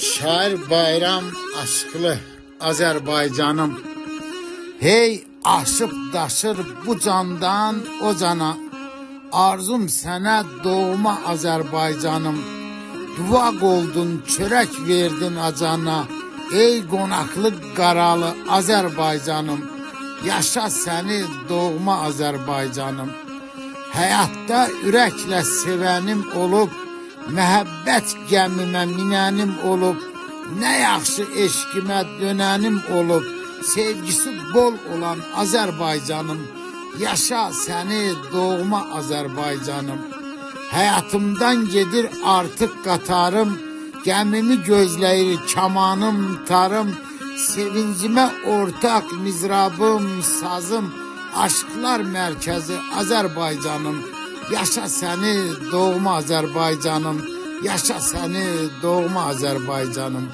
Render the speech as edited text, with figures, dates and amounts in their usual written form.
Şair Bayram aşklı Azerbaycanım. Hey aşıp daşır bu candan o cana. Arzum sənə doğma Azerbaycanım. Duvaq oldun, çörək verdin acana. Ey qonaqlı qaralı Azerbaycanım. Yaşa səni doğma Azerbaycanım. Həyatda ürəklə sevənim olub, məhəbbət gəmimə minənim olub, nə yaxşı eşqimə dönənim olub, sevgisi bol olan Azerbaycanım. Yaşa səni doğma Azerbaycanım. Həyatımdan gedir artıq qatarım, gəmimi gözləyir kamanım, tarım, sevincimə ortaq mizrabım, sazım, aşklar mərkəzi Azerbaycanım. Yaşa səni doğma Azerbaycanım. Yaşa səni doğma Azerbaycanım.